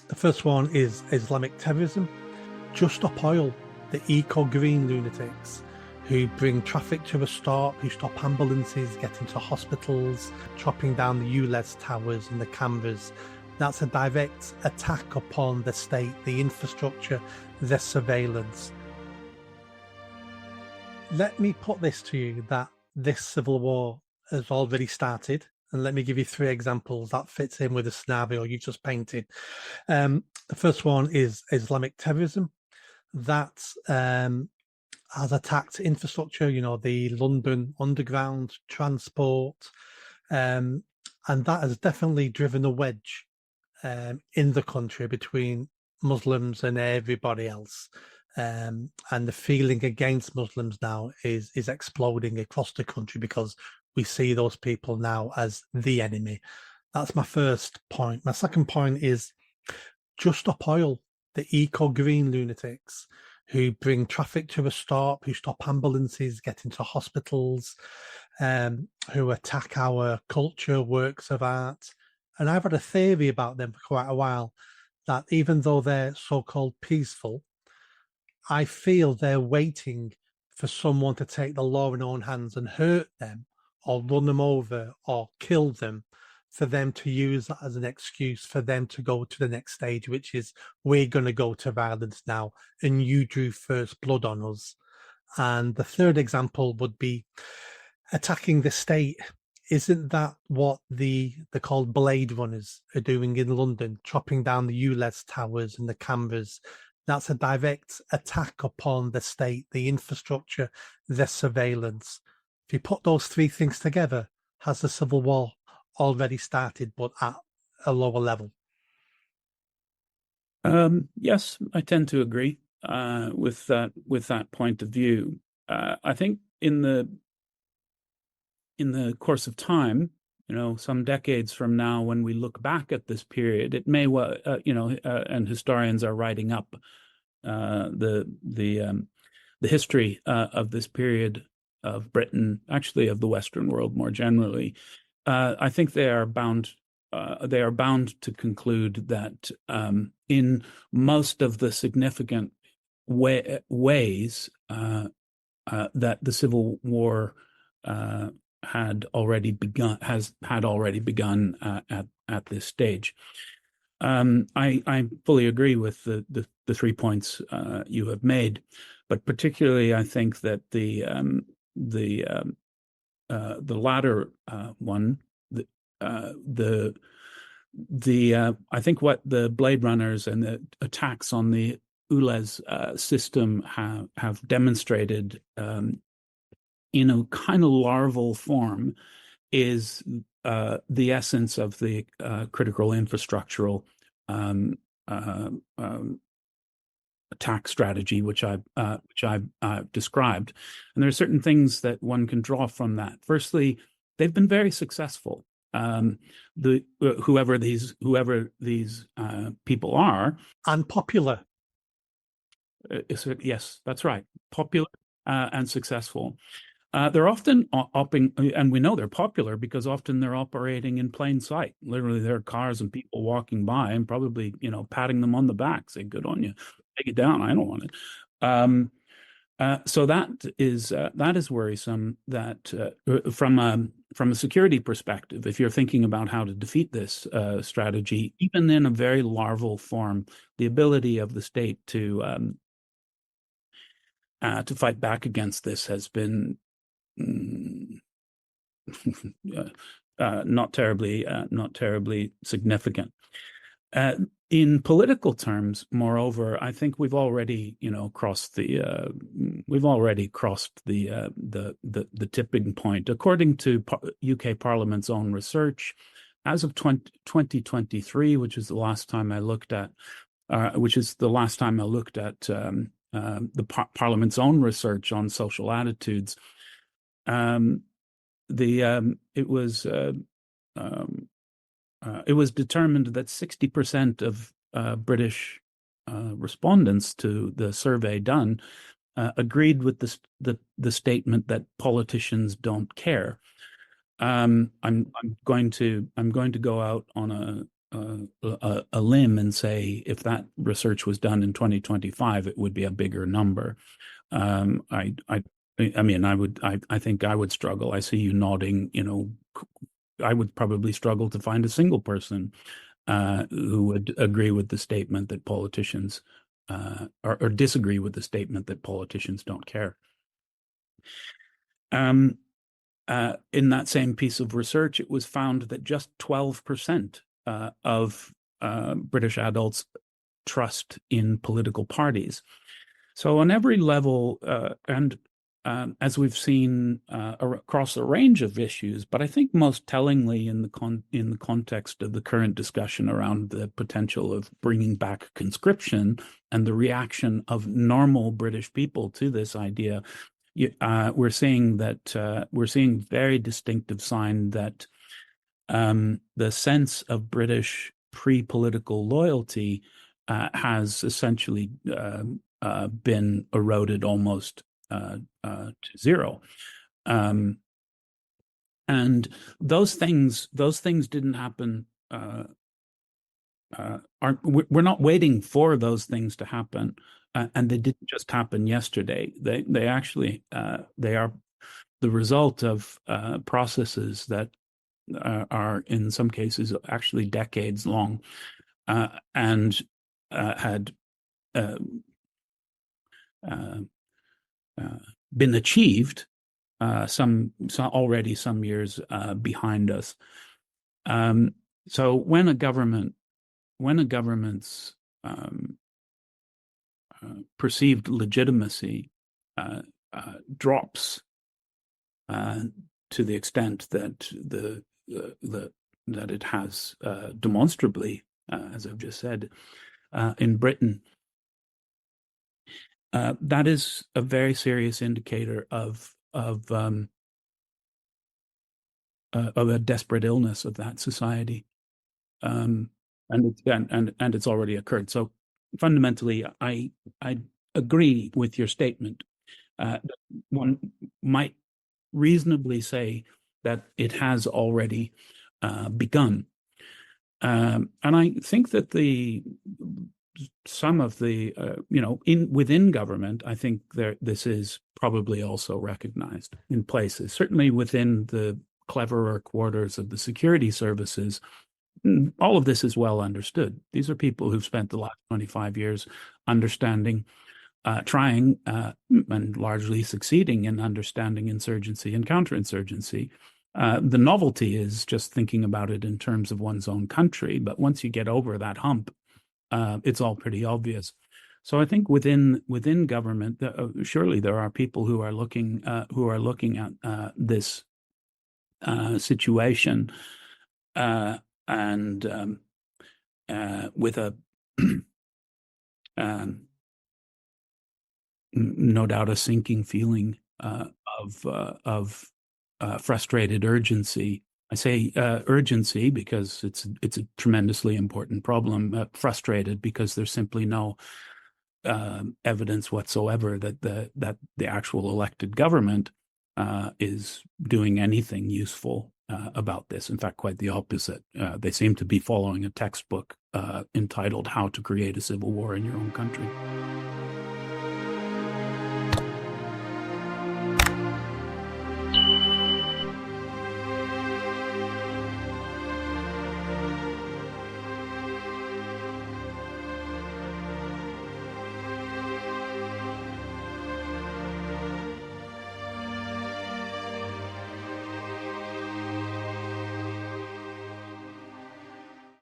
The first one is Islamic terrorism. Just Stop Oil, the eco-green lunatics who bring traffic to a stop, who stop ambulances getting to hospitals, chopping down the ULEZ towers and the cameras. That's a direct attack upon the state, the infrastructure, the surveillance. Let me put this to you, that this civil war has already started. And let me give you 3 examples that fits in with the scenario you just painted. The first one is Islamic terrorism. That has attacked infrastructure, the London Underground, transport, and that has definitely driven a wedge in the country between Muslims and everybody else. And the feeling against Muslims now is exploding across the country because we see those people now as the enemy. That's my first point. My second point is Just Stop Oil, the eco-green lunatics who bring traffic to a stop, who stop ambulances getting to hospitals, who attack our culture, works of art. And I've had a theory about them for quite a while, that even though they're so-called peaceful, I feel they're waiting for someone to take the law in their own hands and hurt them or run them over or kill them, for them to use that as an excuse for them to go to the next stage, which is, we're going to go to violence now and you drew first blood on us. And the third example would be attacking the state. Isn't that what they're called Blade Runners are doing in London, chopping down the ULEZ towers and the cameras? That's a direct attack upon the state, the infrastructure, the surveillance. If you put those 3 things together, has the civil war already started, but at a lower level? Yes, I tend to agree with that point of view. I think in the course of time, some decades from now, when we look back at this period, it may well, and historians are writing up the history of this period of Britain, actually of the Western world more generally. I think they are bound to conclude that in most of the significant ways that the Civil War had already begun at this stage. I fully agree with the 3 points you have made, but particularly I think that the latter one, I think what the Blade Runners and the attacks on the ULEZ system have demonstrated in a kind of larval form is the essence of the critical infrastructural attack strategy, which I've described. And there are certain things that one can draw from that. Firstly, they've been very successful. Whoever these people are, and popular. Yes, that's right. Popular and successful. They're often and we know they're popular because often they're operating in plain sight. Literally, there are cars and people walking by and probably, patting them on the back, say, "Good on you, take it down. I don't want it." So that is worrisome. That from a security perspective, if you're thinking about how to defeat this strategy, even in a very larval form, the ability of the state to fight back against this has been not terribly significant. In political terms, moreover, I think we've already crossed the tipping point. According to UK Parliament's own research, as of 2023, which is the last time I looked at, the Parliament's own research on social attitudes, it was determined that 60% of British respondents to the survey done agreed with the statement that politicians don't care. I'm going to go out on a limb and say if that research was done in 2025, it would be a bigger number. I mean, I think I would struggle. I see you nodding. I would probably struggle to find a single person who would agree with the statement that politicians or disagree with the statement that politicians don't care. In that same piece of research, it was found that just 12% of British adults trust in political parties. So on every level, and as we've seen across a range of issues, but I think most tellingly in the context of the current discussion around the potential of bringing back conscription and the reaction of normal British people to this idea, we're seeing very distinctive sign that the sense of British pre-political loyalty has essentially been eroded almost to zero. And those things didn't happen. We're not waiting for those things to happen, and they didn't just happen yesterday. They actually they are the result of processes that are in some cases actually decades long, and had been achieved some already some years behind us. So when a government's perceived legitimacy drops to the extent that that it has demonstrably, as I've just said, in Britain, that is a very serious indicator of a desperate illness of that society, and it's already occurred. So fundamentally, I agree with your statement. One might reasonably say that it has already begun, and I think that some of the within government, I think this is probably also recognized in places, certainly within the cleverer quarters of the security services. All of this is well understood. These are people who've spent the last 25 years understanding, trying and largely succeeding in understanding insurgency and counterinsurgency. The novelty is just thinking about it in terms of one's own country, but once you get over that hump, it's all pretty obvious. So I think within government, surely there are people who are looking at this situation and with a no doubt a sinking feeling of frustrated urgency. I say urgency because it's a tremendously important problem. Frustrated because there's simply no evidence whatsoever that the actual elected government is doing anything useful about this. In fact, quite the opposite. They seem to be following a textbook entitled "How to Create a Civil War in Your Own Country."